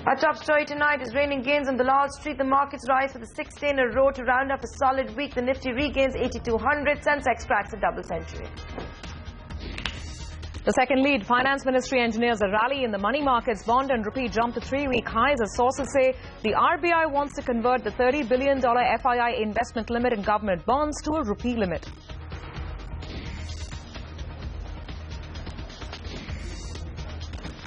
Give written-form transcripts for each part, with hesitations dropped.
Our top story tonight is raining gains on Dalal Street. The markets rise for the 6th day in a row to round up a solid week. The Nifty regains 8,200. Sensex cracks a double century. The second lead, Finance Ministry engineers a rally in the money markets. Bond and rupee jumped to 3-week highs as sources say the RBI wants to convert the $30 billion FII investment limit in government bonds to a rupee limit.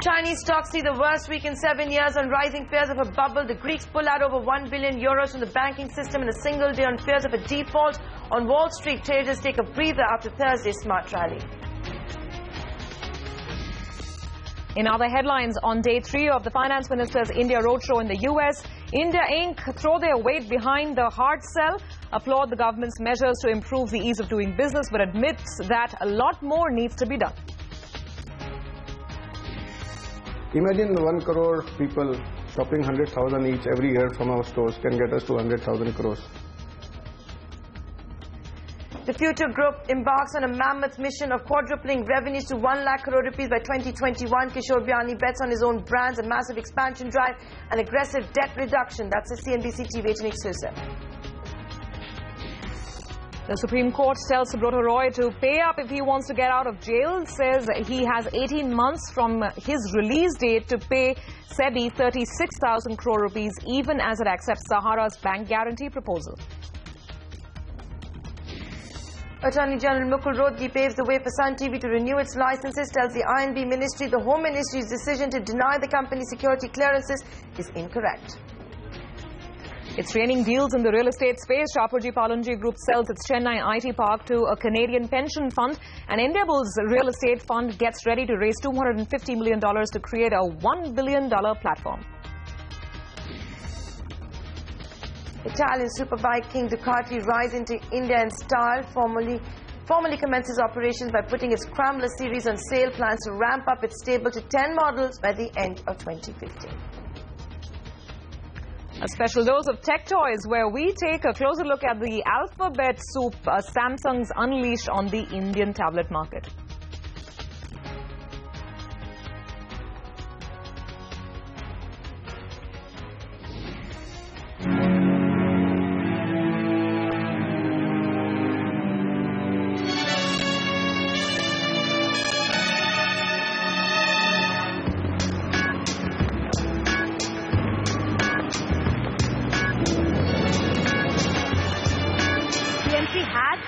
Chinese stocks see the worst week in 7 years on rising fears of a bubble. The Greeks pull out over 1 billion euros from the banking system in a single day on fears of a default. On Wall Street, traders take a breather after Thursday's smart rally. In other headlines, on day 3 of the Finance Minister's India roadshow in the US, India Inc. throw their weight behind the hard sell, applaud the government's measures to improve the ease of doing business, but admits that a lot more needs to be done. Imagine 1 crore people shopping 100,000 each every year from our stores can get us to 100,000 crores. The Future Group embarks on a mammoth mission of quadrupling revenues to 1 lakh crore rupees by 2021. Kishore Biani bets on his own brands, a massive expansion drive and aggressive debt reduction. That's a CNBC TV 8 exclusive. The Supreme Court tells Subrata Roy to pay up if he wants to get out of jail. Says he has 18 months from his release date to pay SEBI 36,000 crore rupees, even as it accepts Sahara's bank guarantee proposal. Attorney General Mukul Rohde paves the way for Sun TV to renew its licenses, tells the INB Ministry the Home Ministry's decision to deny the company security clearances is incorrect. It's raining deals in the real estate space. Shapoorji Pallonji Group sells its Chennai IT park to a Canadian pension fund. And Indiabulls real estate fund gets ready to raise $250 million to create a $1 billion platform. Italian superbike king Ducati rides into India in style. Formally commences operations by putting its Scrambler series on sale. Plans to ramp up its stable to 10 models by the end of 2015. A special dose of tech toys where we take a closer look at the alphabet soup Samsung's unleashed on the Indian tablet market.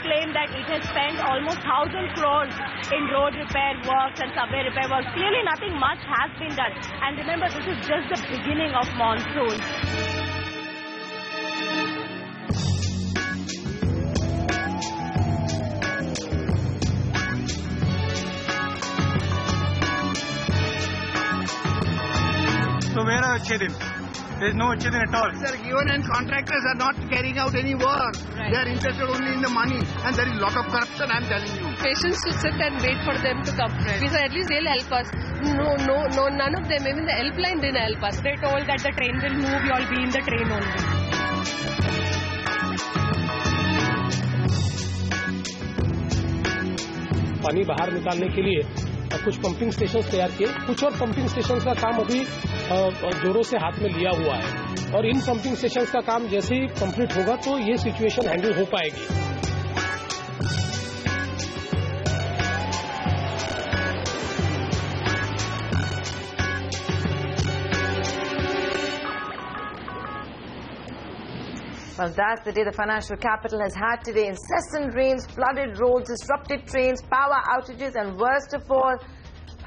Claimed that it has spent almost 1,000 crores in road repair works and subway repair works. Clearly nothing much has been done. And remember, this is just the beginning of monsoon. So where are Chedin? There is no Chedin at all. Sir, given and contractors are not carrying out any work. Right. They are interested only in the money, and there is a lot of corruption, I am telling you. Patients to sit and wait for them to come. Right. We said at least they'll help us. No, none of them. Even the helpline didn't help us. They told that the train will move, you all be in the train only. पानी बाहर निकालने के लिए कुछ pumping station तैयार किए, कुछ और पंपिंग स्टेशन का काम अभी जोरों से हाथ में लिया हुआ है और इन पंपिंग स्टेशन का काम जैसे ही कंप्लीट होगा तो ये सिचुएशन हैंडल हो पाएगी. Well, that's the day the financial capital has had today. Incessant rains, flooded roads, disrupted trains, power outages, and worst of all,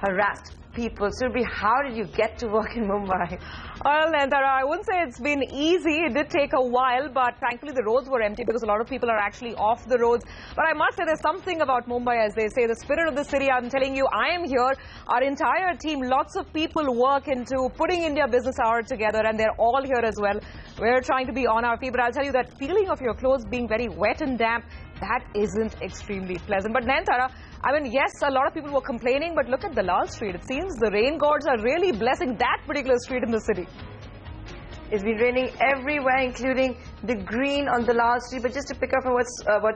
harassed people. Surabhi, how did you get to work in Mumbai? Well, Nantara, I wouldn't say it's been easy. It did take a while, but thankfully the roads were empty because a lot of people are actually off the roads. But I must say there's something about Mumbai, as they say, the spirit of the city. I'm telling you, I am here. Our entire team, lots of people work into putting India Business Hour together, and they're all here as well. We're trying to be on our feet, but I'll tell you that feeling of your clothes being very wet and damp, that isn't extremely pleasant. But Nantara, I mean, yes, a lot of people were complaining, but look at Dalal Street. It seems the rain gods are really blessing that particular street in the city. It's been raining everywhere, including the green on Dalal Street. But just to pick up on what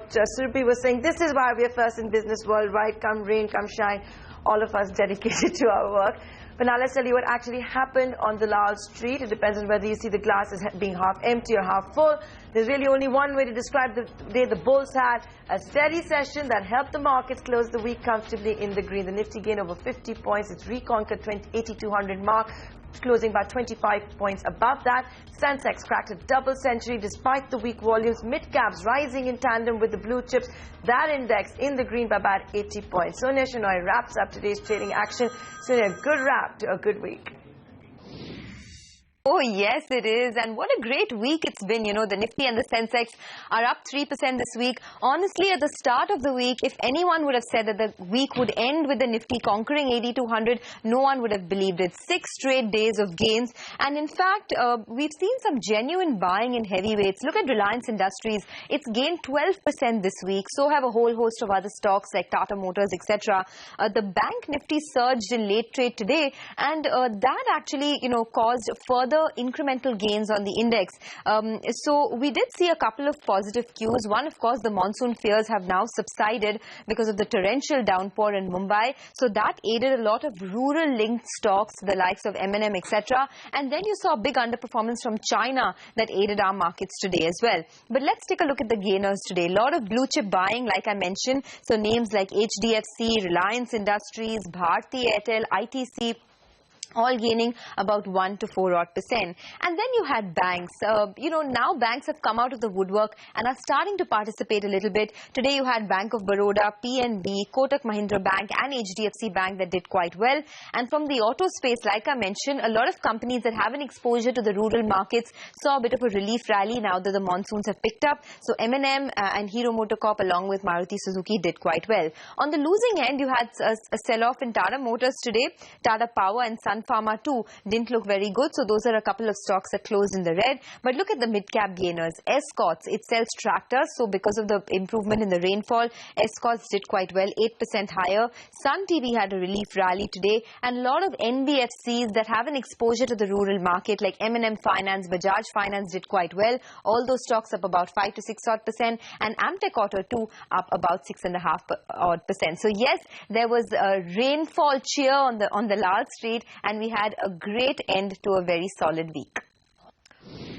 Surabhi was saying, this is why we're first in business world, right? Come rain, come shine, all of us dedicated to our work. But now let's tell you what actually happened on Dalal Street. It depends on whether you see the glass as being half empty or half full. There's really only one way to describe the day the bulls had. A steady session that helped the markets close the week comfortably in the green. The Nifty gained over 50 points. It's reconquered 8,200 mark, closing by 25 points above that. Sensex cracked a double century despite the weak volumes. Mid-caps rising in tandem with the blue chips. That index in the green by about 80 points. Sonia Shenoy wraps up today's trading action. Sonia, good wrap to a good week. Oh, yes, it is. And what a great week it's been. You know, the Nifty and the Sensex are up 3% this week. Honestly, at the start of the week, if anyone would have said that the week would end with the Nifty conquering 8,200, no one would have believed it. 6 straight days of gains. And in fact, we've seen some genuine buying in heavyweights. Look at Reliance Industries. It's gained 12% this week. So have a whole host of other stocks like Tata Motors, etc. The Bank Nifty surged in late trade today. And that actually, you know, caused further incremental gains on the index. So we did see a couple of positive cues. One, of course, the monsoon fears have now subsided because of the torrential downpour in Mumbai. So that aided a lot of rural-linked stocks, the likes of M&M, etc. And then you saw a big underperformance from China that aided our markets today as well. But let's take a look at the gainers today. A lot of blue chip buying, like I mentioned. So names like HDFC, Reliance Industries, Bharti Airtel, ITC, all gaining about 1 to 4 odd %. And then you had banks. You know, now banks have come out of the woodwork and are starting to participate a little bit. Today you had Bank of Baroda, PNB, Kotak Mahindra Bank and HDFC Bank that did quite well. And from the auto space, like I mentioned, a lot of companies that have an exposure to the rural markets saw a bit of a relief rally now that the monsoons have picked up. So M&M and Hero MotoCorp along with Maruti Suzuki did quite well. On the losing end, you had a sell-off in Tata Motors today. Tata Power and Sun Pharma too didn't look very good. So those are a couple of stocks that closed in the red. But look at the mid-cap gainers. Escorts, it sells tractors. So because of the improvement in the rainfall, Escorts did quite well, 8% higher. Sun TV had a relief rally today. And a lot of NBFCs that have an exposure to the rural market like M&M Finance, Bajaj Finance did quite well. All those stocks up about 5 to 6 odd %. And Amtech Auto too up about 6.5 odd %. So yes, there was a rainfall cheer on the Dalal Street, and we had a great end to a very solid week.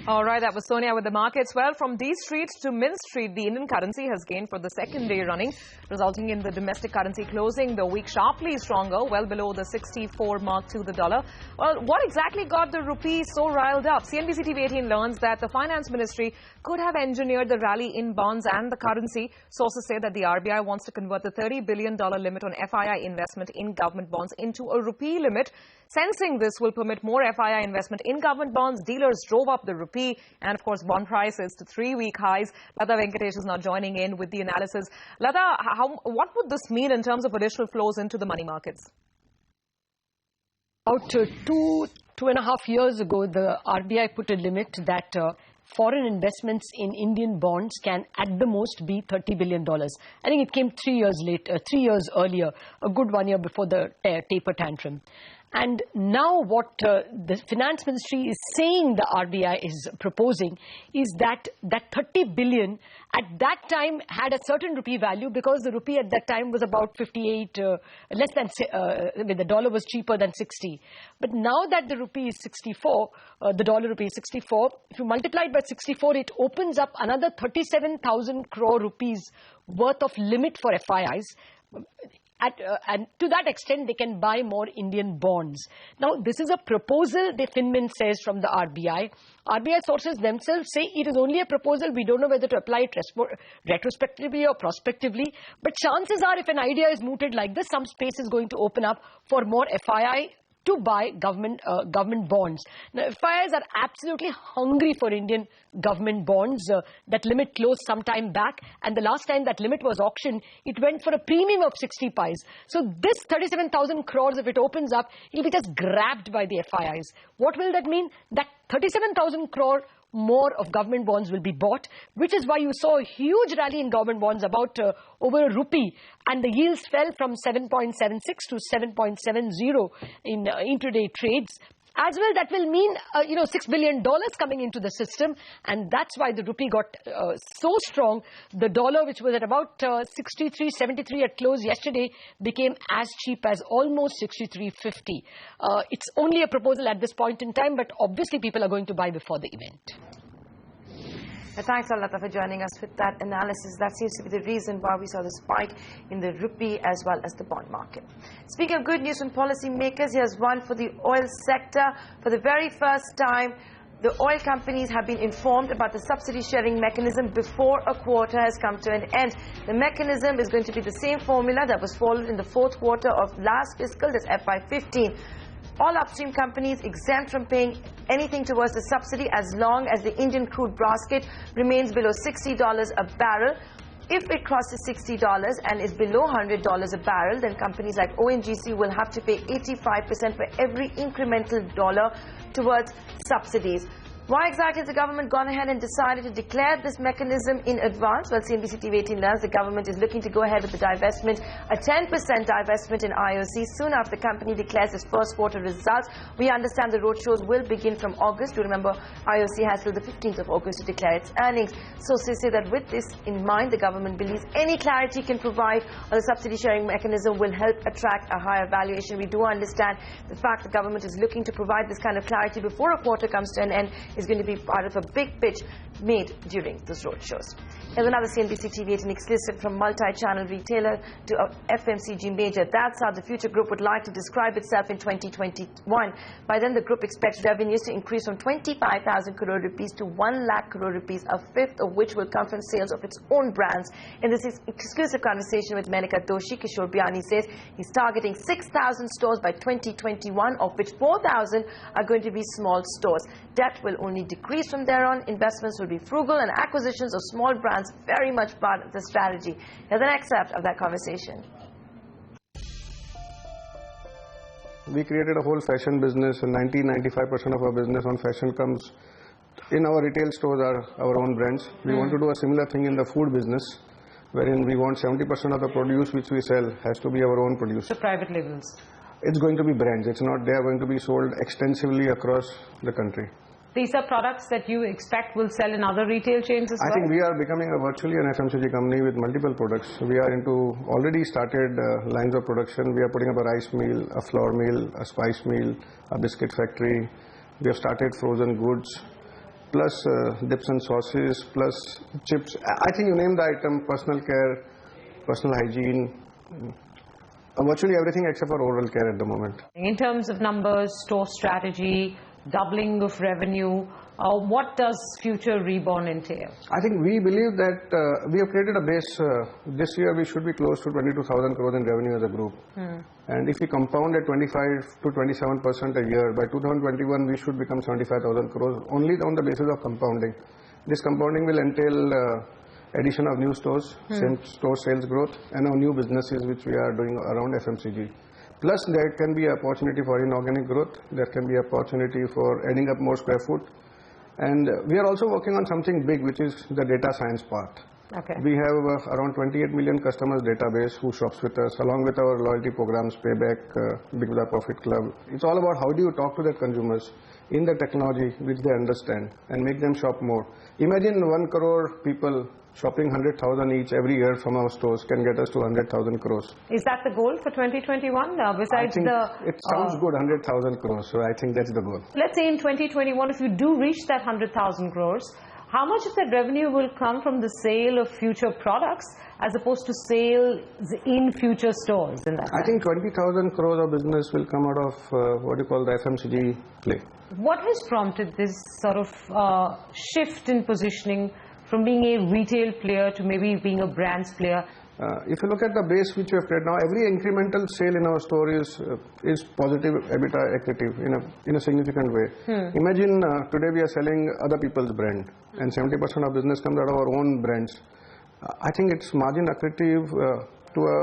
All right, that was Sonia with the markets. Well, from D Street to Minsitry, the Indian currency has gained for the second day running, resulting in the domestic currency closing the week sharply stronger, well below the 64 mark to the dollar. Well, what exactly got the rupee so riled up? CNBC TV 18 learns that the Finance Ministry could have engineered the rally in bonds and the currency. Sources say that the RBI wants to convert the $30 billion limit on FII investment in government bonds into a rupee limit. Sensing this will permit more FII investment in government bonds, dealers drove up the rupee and, of course, bond prices to 3-week highs. Lata Venkatesh is now joining in with the analysis. Lata, what would this mean in terms of additional flows into the money markets? About 2.5 years ago, the RBI put a limit that foreign investments in Indian bonds can at the most be $30 billion. I think it came 3 years earlier, a good 1 year before the taper tantrum. And now what the Finance Ministry is saying the RBI is proposing is that 30 billion at that time had a certain rupee value because the rupee at that time was about 58, less than, the dollar was cheaper than 60. But now that the rupee is 64, the dollar rupee is 64, if you multiply it by 64, it opens up another 37,000 crore rupees worth of limit for FIIs. And to that extent, they can buy more Indian bonds. Now, this is a proposal, the Finmin says, from the RBI. RBI sources themselves say it is only a proposal. We don't know whether to apply it retrospectively or prospectively. But chances are, if an idea is mooted like this, some space is going to open up for more FII to buy government bonds. Now, FIIs are absolutely hungry for Indian government bonds. That limit closed some time back, and the last time that limit was auctioned, it went for a premium of 60 pies. So this 37,000 crores, if it opens up, it will be just grabbed by the FIIs. What will that mean? That 37,000 crore more of government bonds will be bought, which is why you saw a huge rally in government bonds, about over a rupee, and the yields fell from 7.76 to 7.70 in intraday trades. as well, that will mean, $6 billion coming into the system. And that's why the rupee got so strong. The dollar, which was at about 63.73 at close yesterday, became as cheap as almost 63.50. It's only a proposal at this point in time, but obviously people are going to buy before the event. Thanks, Alata, for joining us with that analysis. That seems to be the reason why we saw the spike in the rupee as well as the bond market. Speaking of good news from policymakers, here's one for the oil sector. For the very first time, the oil companies have been informed about the subsidy sharing mechanism before a quarter has come to an end. The mechanism is going to be the same formula that was followed in the fourth quarter of last fiscal, that's FY15. All upstream companies exempt from paying anything towards the subsidy as long as the Indian crude basket remains below $60 a barrel. If it crosses $60 and is below $100 a barrel, then companies like ONGC will have to pay 85% for every incremental dollar towards subsidies. Why exactly has the government gone ahead and decided to declare this mechanism in advance? Well, CNBC TV 18 learns the government is looking to go ahead with the divestment, a 10% divestment in IOC soon after the company declares its first quarter results. We understand the roadshows will begin from August. You remember, IOC has till the 15th of August to declare its earnings. Sources say that with this in mind, the government believes any clarity can provide on the subsidy sharing mechanism will help attract a higher valuation. We do understand the fact the government is looking to provide this kind of clarity before a quarter comes to an end is going to be part of a big pitch made during those roadshows. Here's another CNBC TV 18 exclusive from multi-channel retailer to a FMCG major. That's how the Future Group would like to describe itself in 2021. By then, the group expects revenues to increase from 25,000 crore rupees to 1 lakh crore rupees, a fifth of which will come from sales of its own brands. In this exclusive conversation with Menika Doshi, Kishore Biani says he's targeting 6,000 stores by 2021, of which 4,000 are going to be small stores. Debt will only decrease from there on. Investments will be frugal, and acquisitions of small brands very much part of the strategy. Here's an excerpt of that conversation. We created a whole fashion business, and 90-95% of our business on fashion comes in our retail stores are our own brands. We want to do a similar thing in the food business, wherein we want 70% of the produce which we sell has to be our own produce. The private labels. It's going to be brands. It's not they are going to be sold extensively across the country. These are products that you expect will sell in other retail chains as well? I think we are becoming virtually an FMCG company with multiple products. We are already started lines of production. We are putting up a rice mill, a flour mill, a spice mill, a biscuit factory. We have started frozen goods, plus dips and sauces, plus chips. I think you name the item, personal care, personal hygiene, virtually everything except for oral care at the moment. In terms of numbers, store strategy, doubling of revenue, what does Future Reborn entail? I think we believe that we have created a base. This year we should be close to 22,000 crores in revenue as a group. And if we compound at 25 to 27% a year, by 2021 we should become 75,000 crores only on the basis of compounding. This compounding will entail addition of new stores, same store sales growth, and our new businesses which we are doing around FMCG. Plus, there can be opportunity for inorganic growth. There can be opportunity for adding up more square foot. And we are also working on something big, which is the data science part. Okay. We have around 28 million customers database who shops with us, along with our loyalty programs, Payback, Big Buddha Profit Club. It's all about how do you talk to the consumers in the technology which they understand and make them shop more. Imagine 1 crore people shopping 100,000 each every year from our stores can get us to 100,000 crores. Is that the goal for 2021? Besides it sounds good, 100,000 crores. So I think that's the goal. Let's say in 2021, if you do reach that 100,000 crores, how much of that revenue will come from the sale of future products as opposed to sales in future stores? I think 20,000 crores of business will come out of what you call the FMCG play. What has prompted this sort of shift in positioning from being a retail player to maybe being a brands player? If you look at the base which we have created now, every incremental sale in our store is positive EBITDA accretive in a significant way. Imagine today we are selling other people's brand and 70% of business comes out of our own brands. I think it's margin accretive to a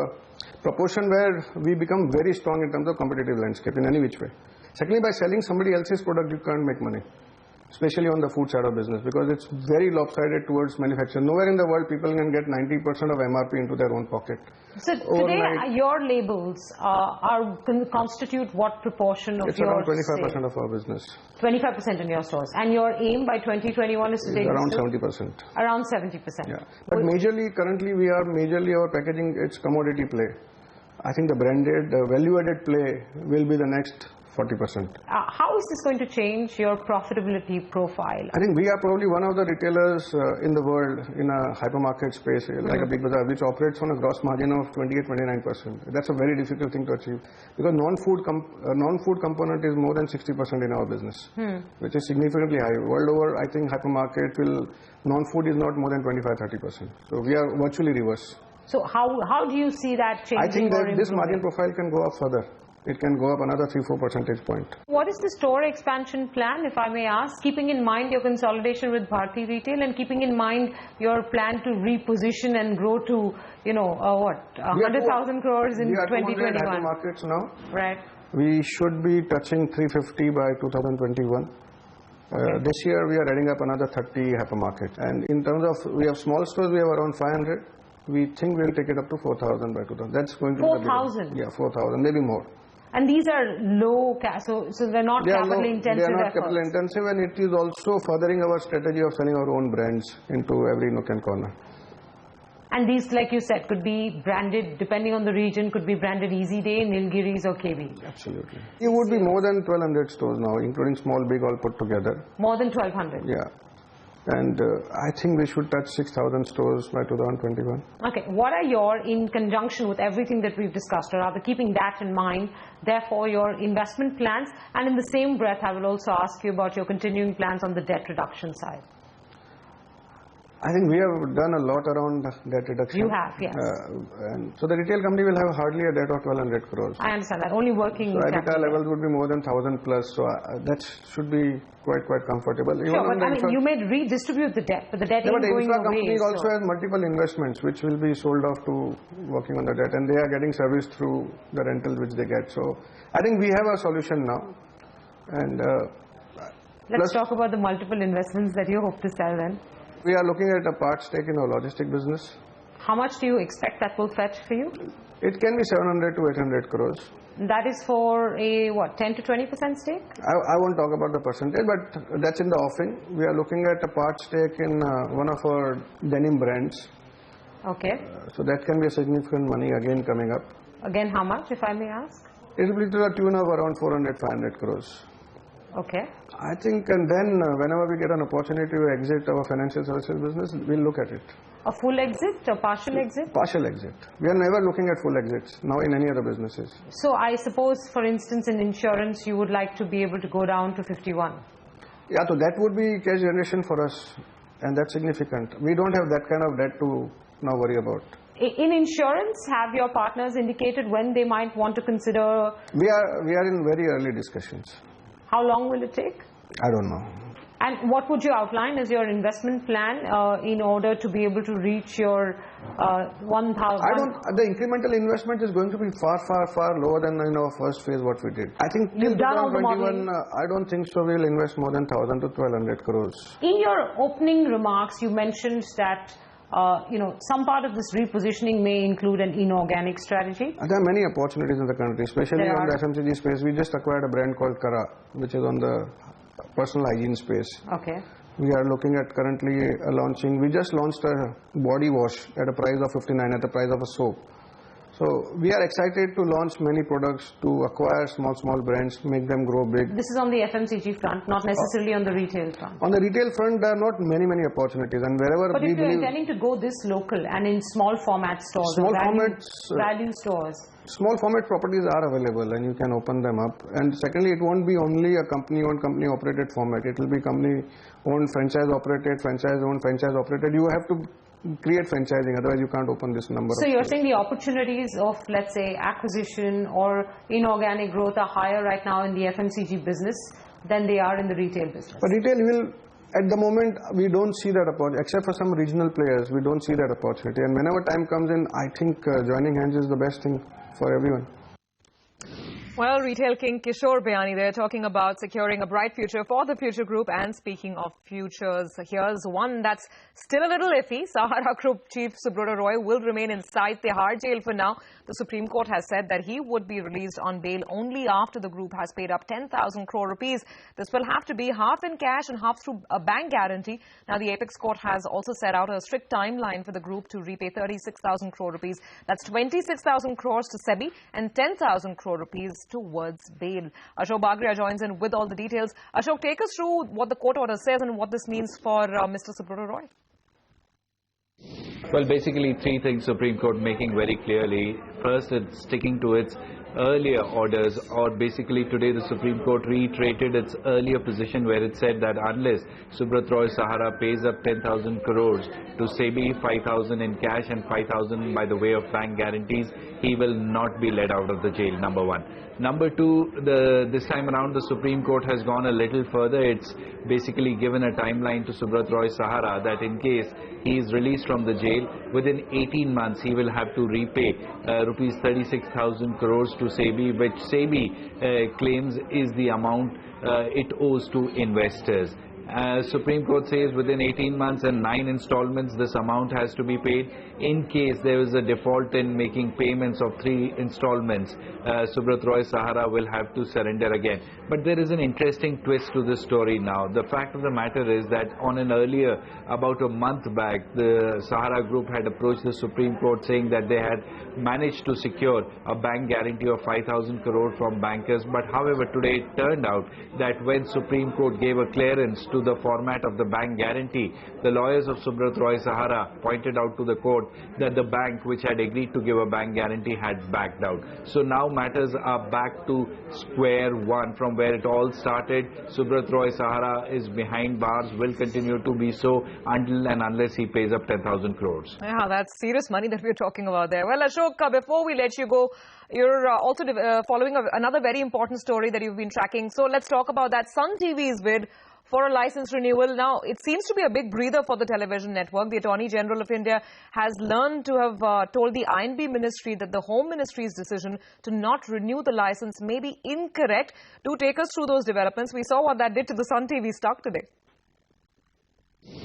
proportion where we become very strong in terms of competitive landscape in any which way. Secondly, by selling somebody else's product, you can't make money. especially on the food side of business, because it's very lopsided towards manufacturing. Nowhere in the world people can get 90% of MRP into their own pocket. So today, your labels constitute what proportion of your around 25% of our business. 25% in your stores. And your aim by 2021 is to take around 70%. Around 70%. Yeah. But majorly, currently our packaging, it's commodity play. I think the branded, value-added play will be the next 40%. How is this going to change your profitability profile? I think we are probably one of the retailers in the world in a hypermarket space, like a Big Bazaar, which operates on a gross margin of 28-29%. That's a very difficult thing to achieve, because non-food component is more than 60% in our business, which is significantly high. World over, I think hypermarket non-food is not more than 25-30%. So we are virtually reverse. So how do you see that changing? I think that this margin profile can go up further. It can go up another 3-4 percentage points. What is the store expansion plan, if I may ask, keeping in mind your consolidation with Bharti Retail and keeping in mind your plan to reposition and grow to, 100,000 crores in 2021? We are markets now. Right. We should be touching 350 by 2021. This year we are adding up another 30 hypermarkets. And in terms of, we have small stores, we have around 500. We think we'll take it up to 4,000 by 2000. That's going to be 4,000? Yeah, 4,000, maybe more. And these are low, so they're not capital intensive. They are not efforts. capital intensive, and it is also furthering our strategy of selling our own brands into every nook and corner. And these, like you said, could be branded, depending on the region, could be branded Easy Day, Nilgiris or KB. Absolutely. It would be more than 1,200 stores now, including small, big, all put together. More than 1,200? Yeah. And I think we should touch 6,000 stores by 2021. Okay. What are your, in conjunction with everything that we've discussed, or rather keeping that in mind, therefore your investment plans? And in the same breath, I will also ask you about your continuing plans on the debt reduction side. I think we have done a lot around debt reduction. You have, yes. And so the retail company will have hardly a debt of 1,200 crores. I understand that. Only working capital levels would be more than 1,000 plus. So that should be quite comfortable. Sure, but I mean, you may redistribute the debt, but the debt isn't going away. But the company also has multiple investments which will be sold off to working on the debt, and they are getting service through the rental which they get. So I think we have a solution now. And let's talk about the multiple investments that you hope to sell then. We are looking at a part stake in our logistic business. How much do you expect that will fetch for you? It can be 700 to 800 crores. That is for a, what, 10 to 20% stake? I won't talk about the percentage, but that's in the offing. We are looking at a part stake in one of our denim brands. Okay. So that can be a significant money again coming up. Again, how much, if I may ask? It will be to the tune of around 400-500 crores. Okay. I think, and then whenever we get an opportunity to exit our financial services business, we'll look at it. A full exit or partial exit? Partial exit. We are never looking at full exits now in any other businesses. So I suppose, for instance, in insurance, you would like to be able to go down to 51. Yeah, so that would be cash generation for us, and that's significant. We don't have that kind of debt to now worry about. In insurance, have your partners indicated when they might want to consider? We are in very early discussions. How long will it take? I don't know. And what would you outline as your investment plan in order to be able to reach your 1,000? The incremental investment is going to be far lower than in our first phase what we did. I think till 2021, I don't think so we'll invest more than 1,000 to 1,200 crores. In your opening remarks, you mentioned that some part of this repositioning may include an inorganic strategy. There are many opportunities in the country, especially on the FMCG space. We just acquired a brand called Kara, which is on the personal hygiene space. Okay. We are looking at currently launching. We just launched a body wash at a price of 59, at the price of a soap. So we are excited to launch many products, to acquire small brands, make them grow big. This is on the FMCG front, not necessarily on the retail front. On the retail front, there are not many opportunities, and wherever but if you're intending to go this local and in small format stores, value stores, small format properties are available, and you can open them up. And secondly, it won't be only a company-owned, company-operated format. It will be company-owned, franchise-operated, franchise-owned, franchise-operated. You have to create franchising, otherwise you can't open this number. So you're saying the opportunities of, let's say, acquisition or inorganic growth are higher right now in the FMCG business than they are in the retail business? But retail at the moment, we don't see that opportunity, except for some regional players, we don't see that opportunity. And whenever time comes in, I think joining hands is the best thing for everyone. Well, retail king Kishore Bayani there talking about securing a bright future for the Future Group. And speaking of futures, here's one that's still a little iffy. Sahara Group chief Subrata Roy will remain inside Tihar jail for now. The Supreme Court has said that he would be released on bail only after the group has paid up 10,000 crore rupees. This will have to be half in cash and half through a bank guarantee. Now, the Apex Court has also set out a strict timeline for the group to repay 36,000 crore rupees. That's 26,000 crores to SEBI and 10,000 crore rupees towards bail. Ashok Bagria joins in with all the details. Ashok, take us through what the court order says and what this means for Mr. Subrata Roy. Well, basically three things Supreme Court making very clearly. First, it's sticking to its earlier orders, or basically today the Supreme Court reiterated its earlier position where it said that unless Subrata Roy Sahara pays up 10,000 crores to SEBI, 5,000 in cash and 5,000 by the way of bank guarantees, he will not be let out of the jail, number one. Number two, this time around the Supreme Court has gone a little further. It's basically given a timeline to Subrata Roy Sahara that in case he is released from the jail, within 18 months he will have to repay rupees 36,000 crores to SEBI, which SEBI claims is the amount it owes to investors. Supreme Court says within 18 months and 9 installments this amount has to be paid. In case there is a default in making payments of 3 installments, Subrata Roy Sahara will have to surrender again. But there is an interesting twist to this story now. The fact of the matter is that on an earlier, about a month back, the Sahara Group had approached the Supreme Court saying that they had managed to secure a bank guarantee of 5,000 crore from bankers. But however, today it turned out that when Supreme Court gave a clearance to the format of the bank guarantee, the lawyers of Subrata Roy Sahara pointed out to the court that the bank which had agreed to give a bank guarantee had backed out. So now matters are back to square one from where it all started. Subrata Roy Sahara is behind bars, will continue to be so until and unless he pays up 10,000 crores. Yeah, that's serious money that we're talking about there. Well, Ashok, before we let you go, you're also following another very important story that you've been tracking. So let's talk about that. Sun TV's bid for a license renewal. Now, it seems to be a big breather for the television network. The Attorney General of India has learned to have told the INB Ministry that the Home Ministry's decision to not renew the license may be incorrect. Do take us through those developments. We saw what that did to the Sun TV stock today.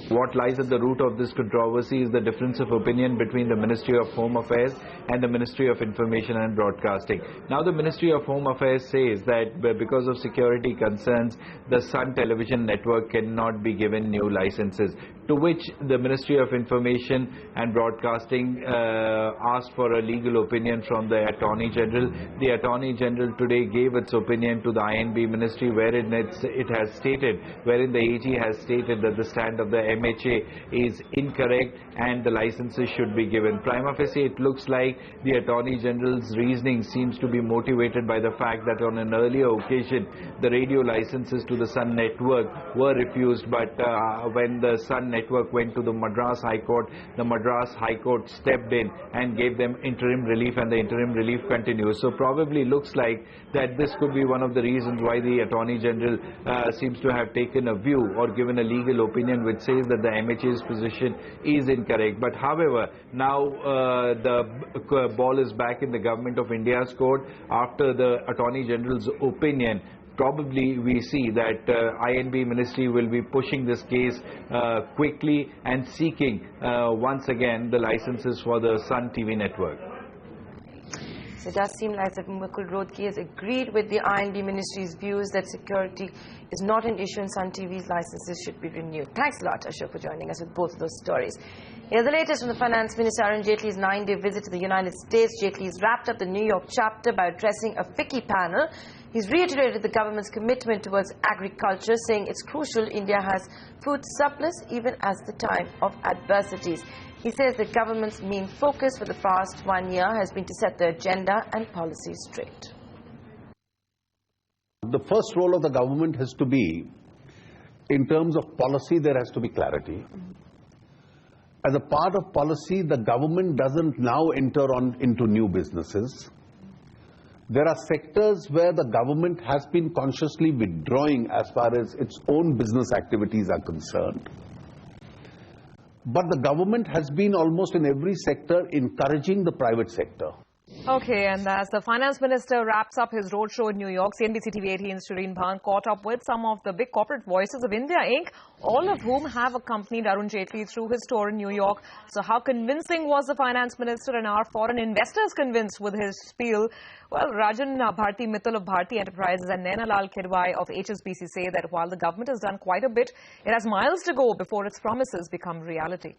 What lies at the root of this controversy is the difference of opinion between the Ministry of Home Affairs and the Ministry of Information and Broadcasting. Now the Ministry of Home Affairs says that because of security concerns, the Sun television network cannot be given new licenses, to which the Ministry of Information and Broadcasting asked for a legal opinion from the Attorney General. The Attorney General today gave its opinion to the INB Ministry, wherein it has stated, wherein the AG has stated that the stand of the MHA is incorrect and the licenses should be given. Prima facie, it looks like the Attorney General's reasoning seems to be motivated by the fact that on an earlier occasion, the radio licenses to the Sun network were refused, but when the Sun network went to the Madras High Court, the Madras High Court stepped in and gave them interim relief, and the interim relief continues. So probably looks like that this could be one of the reasons why the Attorney General seems to have taken a view or given a legal opinion which says that the MHA's position is incorrect. But however, now the ball is back in the Government of India's court after the Attorney General's opinion. Probably we see that INB Ministry will be pushing this case quickly and seeking once again the licenses for the Sun TV network. So it does seem like that Mukul Rohtgi has agreed with the INB Ministry's views that security is not an issue and Sun TV's licenses should be renewed. Thanks a lot, Ashok, for joining us with both of those stories. Here's the latest from the Finance Minister Arun Jaitley's 9-day visit to the United States. Jaitley's wrapped up the New York chapter by addressing a FICCI panel. He's reiterated the government's commitment towards agriculture, saying it's crucial India has food surplus even as the time of adversities. He says the government's main focus for the past 1 year has been to set the agenda and policy straight. The first role of the government has to be, in terms of policy, there has to be clarity. As a part of policy, the government doesn't now enter into new businesses. There are sectors where the government has been consciously withdrawing as far as its own business activities are concerned. But the government has been almost in every sector encouraging the private sector. Okay, and as the finance minister wraps up his roadshow in New York, CNBC TV 18's Shireen Bhan caught up with some of the big corporate voices of India Inc., all of whom have accompanied Arun Jaitley through his tour in New York. So how convincing was the finance minister, and are foreign investors convinced with his spiel? Well, Rajan Bharti Mittal of Bharti Enterprises and Naina Lal Kidwai of HSBC say that while the government has done quite a bit, it has miles to go before its promises become reality.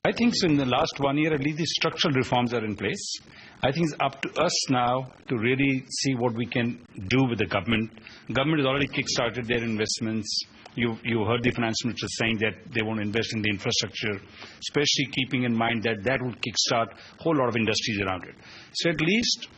I think so in the last 1 year, at least the structural reforms are in place. I think it's up to us now to really see what we can do with the government. Government has already kick-started their investments. You heard the finance minister saying that they want to invest in the infrastructure, especially keeping in mind that that will kick-start a whole lot of industries around it. So at least,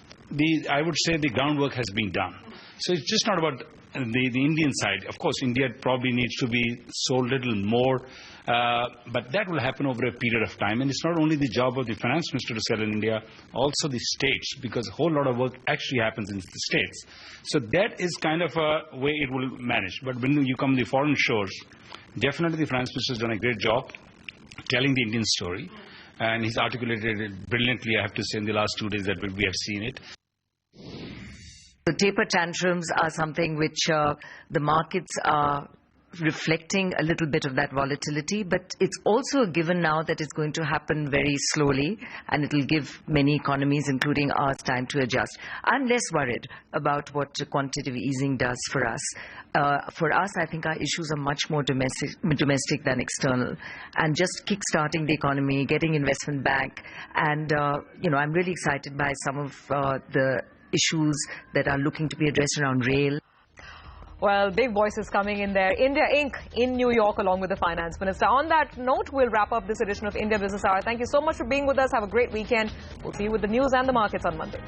I would say the groundwork has been done. So it's just not about the Indian side. Of course, India probably needs to be sold a little more, but that will happen over a period of time. And it's not only the job of the finance minister to sell in India, also the states, because a whole lot of work actually happens in the states. So that is kind of a way it will manage. But when you come to the foreign shores, definitely the finance minister has done a great job telling the Indian story. And he's articulated it brilliantly, I have to say, in the last 2 days that we have seen it. The taper tantrums are something which the markets are reflecting a little bit of that volatility, but it's also a given now that it's going to happen very slowly, and it will give many economies, including ours, time to adjust. I'm less worried about what quantitative easing does for us. For us, I think our issues are much more domestic than external, and just kick-starting the economy, getting investment back, and I'm really excited by some of the issues that are looking to be addressed around rail. Well, big voices coming in there. India Inc. in New York along with the finance minister. On that note, we'll wrap up this edition of India Business Hour. Thank you so much for being with us. Have a great weekend. We'll see you with the news and the markets on Monday.